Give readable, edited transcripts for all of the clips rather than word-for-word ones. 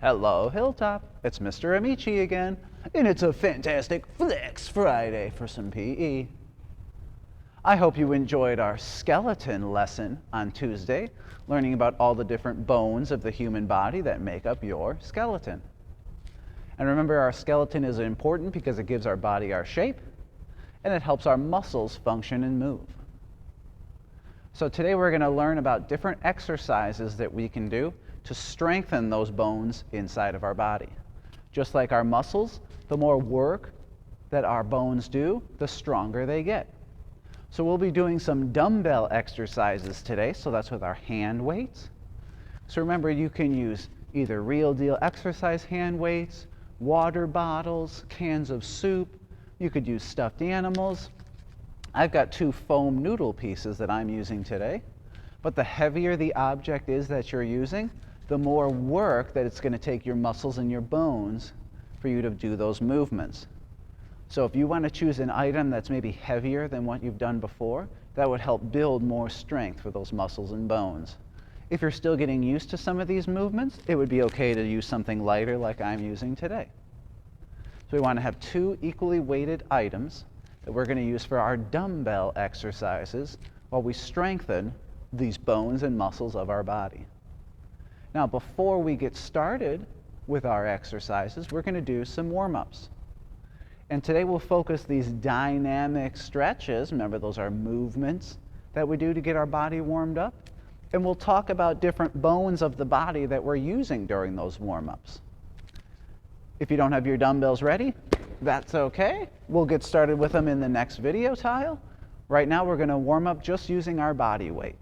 Hello, Hilltop. It's Mr. Amici again, and it's a fantastic Flex Friday for some PE. I hope you enjoyed our skeleton lesson on Tuesday, learning about all the different bones of the human body that make up your skeleton. And remember, our skeleton is important because it gives our body our shape, and it helps our muscles function and move. So today we're going to learn about different exercises that we can do to strengthen those bones inside of our body. Just like our muscles, the more work that our bones do, the stronger they get. So we'll be doing some dumbbell exercises today, so that's with our hand weights. So remember, you can use either real deal exercise hand weights, water bottles, cans of soup. You could use stuffed animals. I've got 2 foam noodle pieces that I'm using today. But the heavier the object is that you're using, the more work that it's going to take your muscles and your bones for you to do those movements. So if you want to choose an item that's maybe heavier than what you've done before, that would help build more strength for those muscles and bones. If you're still getting used to some of these movements, it would be okay to use something lighter like I'm using today. So we want to have 2 equally weighted items that we're going to use for our dumbbell exercises while we strengthen these bones and muscles of our body. Now, before we get started with our exercises, we're going to do some warm-ups. And today we'll focus these dynamic stretches. Remember, those are movements that we do to get our body warmed up. And we'll talk about different bones of the body that we're using during those warm-ups. If you don't have your dumbbells ready, that's okay. We'll get started with them in the next video tile. Right now we're going to warm up just using our body weight.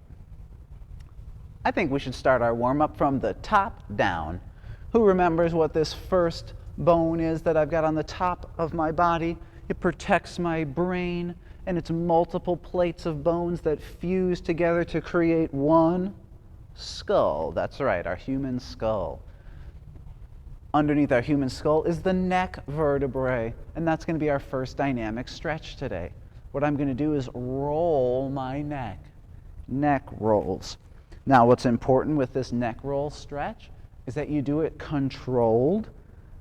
I think we should start our warm-up from the top down. Who remembers what this first bone is that I've got on the top of my body? It protects my brain, and it's multiple plates of bones that fuse together to create one skull. That's right, our human skull. Underneath our human skull is the neck vertebrae, and that's going to be our first dynamic stretch today. What I'm going to do is roll my neck. Neck rolls. Now, what's important with this neck roll stretch is that you do it controlled,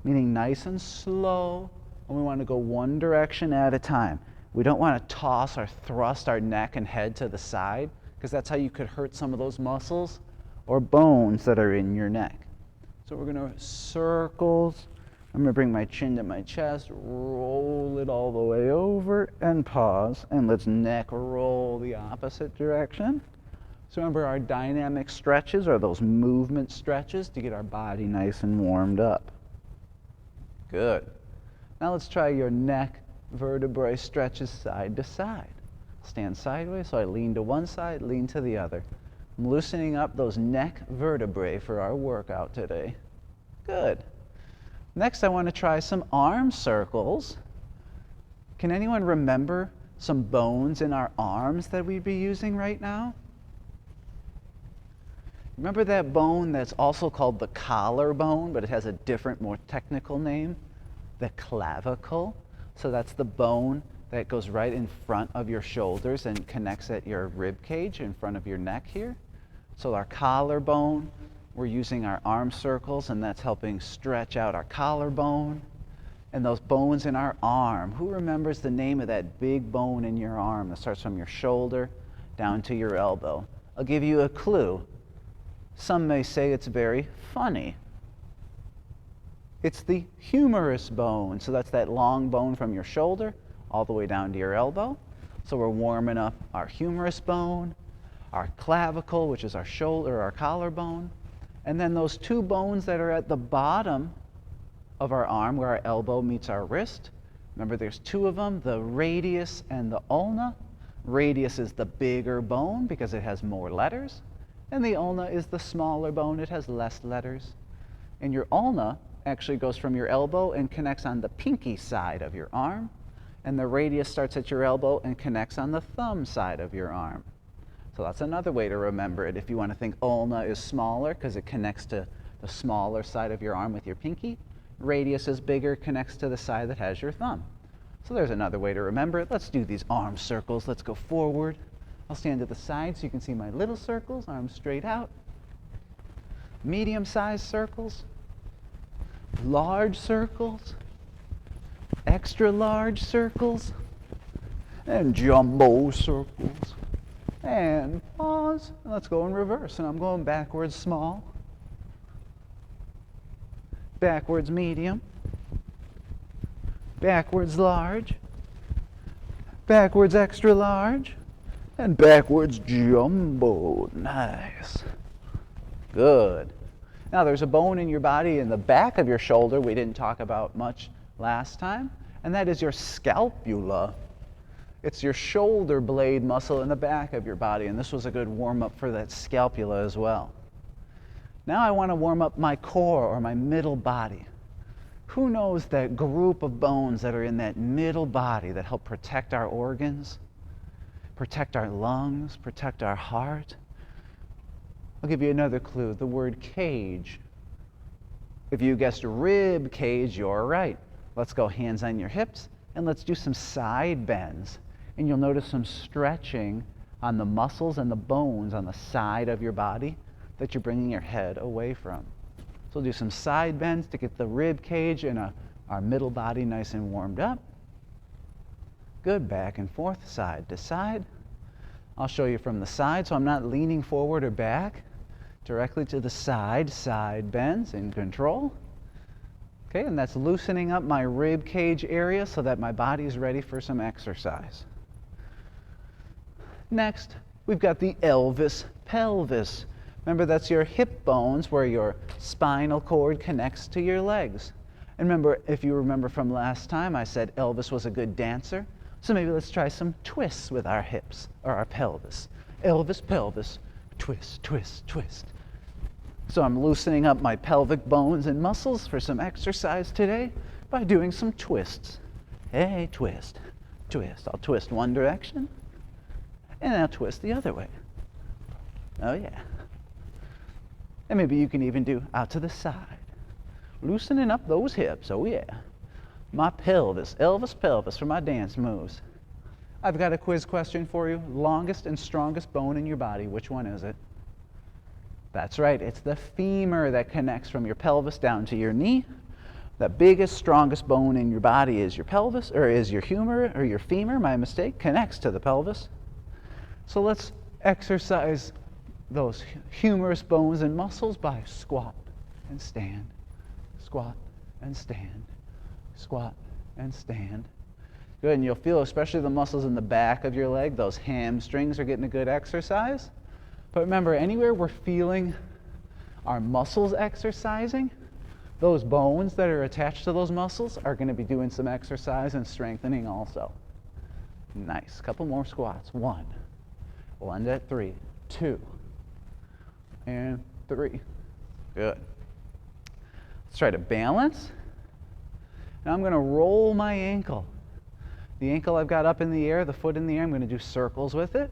meaning nice and slow, and we want to go one direction at a time. We don't want to toss or thrust our neck and head to the side, because that's how you could hurt some of those muscles or bones that are in your neck. So we're going to circles. I'm going to bring my chin to my chest, roll it all the way over, and pause. And let's neck roll the opposite direction. So remember, our dynamic stretches are those movement stretches to get our body nice and warmed up. Good. Now let's try your neck vertebrae stretches side to side. Stand sideways, so I lean to one side, lean to the other. I'm loosening up those neck vertebrae for our workout today. Good. Next, I want to try some arm circles. Can anyone remember some bones in our arms that we'd be using right now? Remember that bone that's also called the collarbone, but it has a different, more technical name? The clavicle. So that's the bone that goes right in front of your shoulders and connects at your rib cage in front of your neck here. So our collarbone, we're using our arm circles, and that's helping stretch out our collarbone. And those bones in our arm, who remembers the name of that big bone in your arm that starts from your shoulder down to your elbow? I'll give you a clue. Some may say it's very funny. It's the humerus bone. So that's that long bone from your shoulder all the way down to your elbow. So we're warming up our humerus bone, our clavicle, which is our shoulder, our collarbone, and then those 2 bones that are at the bottom of our arm where our elbow meets our wrist. Remember, there's 2 of them, the radius and the ulna. Radius is the bigger bone because it has more letters. And the ulna is the smaller bone. It has less letters. And your ulna actually goes from your elbow and connects on the pinky side of your arm. And the radius starts at your elbow and connects on the thumb side of your arm. So that's another way to remember it. If you want to think ulna is smaller because it connects to the smaller side of your arm with your pinky, radius is bigger, connects to the side that has your thumb. So there's another way to remember it. Let's do these arm circles. Let's go forward. I'll stand to the side so you can see my little circles, arms straight out. Medium-sized circles, large circles, extra large circles, and jumbo circles. And pause. Let's go in reverse. And I'm going backwards small, backwards medium, backwards large, backwards extra large, and backwards jumbo. Nice. Good. Now there's a bone in your body in the back of your shoulder we didn't talk about much last time, and that is your scapula. It's your shoulder blade muscle in the back of your body, and this was a good warm-up for that scapula as well. Now I want to warm up my core or my middle body. Who knows that group of bones that are in that middle body that help protect our organs, protect our lungs, protect our heart? I'll give you another clue, the word cage. If you guessed rib cage, you're right. Let's go hands on your hips and let's do some side bends. And you'll notice some stretching on the muscles and the bones on the side of your body that you're bringing your head away from. So we'll do some side bends to get the rib cage and our middle body nice and warmed up. Good, back and forth, side to side. I'll show you from the side, so I'm not leaning forward or back. Directly to the side, side bends in control. Okay, and that's loosening up my rib cage area so that my body is ready for some exercise. Next, we've got the Elvis pelvis. Remember, that's your hip bones where your spinal cord connects to your legs. And remember, if you remember from last time, I said Elvis was a good dancer. So maybe let's try some twists with our hips or our pelvis. Elvis pelvis, twist, twist, twist. So I'm loosening up my pelvic bones and muscles for some exercise today by doing some twists. Hey, twist, twist. I'll twist one direction, and I'll twist the other way. Oh yeah. And maybe you can even do out to the side. Loosening up those hips, oh yeah. My pelvis, Elvis pelvis for my dance moves. I've got a quiz question for you. Longest and strongest bone in your body, which one is it? That's right, it's the femur that connects from your pelvis down to your knee. The biggest, strongest bone in your body is your pelvis, or is your femur, my mistake, connects to the pelvis. So let's exercise those humerus bones and muscles by squat and stand, squat and stand, squat and stand. Good, and you'll feel especially the muscles in the back of your leg, those hamstrings are getting a good exercise. But remember, anywhere we're feeling our muscles exercising, those bones that are attached to those muscles are going to be doing some exercise and strengthening also. Nice. Couple more squats. 1. We'll end at 3, 2, and 3. Good. Let's try to balance. Now I'm going to roll my ankle. The ankle I've got up in the air, the foot in the air, I'm going to do circles with it.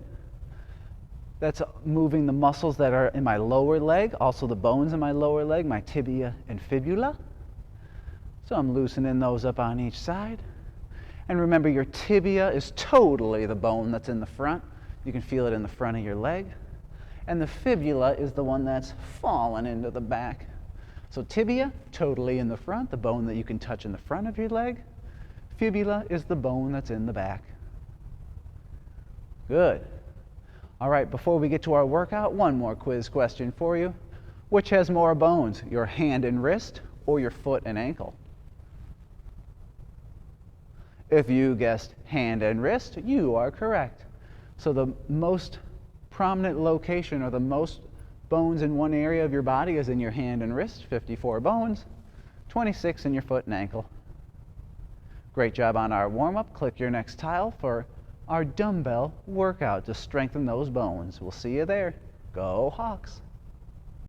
That's moving the muscles that are in my lower leg, also the bones in my lower leg, my tibia and fibula. So I'm loosening those up on each side. And remember, your tibia is totally the bone that's in the front. You can feel it in the front of your leg. And the fibula is the one that's fallen into the back. So tibia, totally in the front, the bone that you can touch in the front of your leg. Fibula is the bone that's in the back. Good. All right, before we get to our workout, one more quiz question for you. Which has more bones, your hand and wrist or your foot and ankle? If you guessed hand and wrist, you are correct. So the most prominent location or the most bones in one area of your body is in your hand and wrist, 54 bones, 26 in your foot and ankle. Great job on our warm-up. Click your next tile for our dumbbell workout to strengthen those bones. We'll see you there. Go Hawks!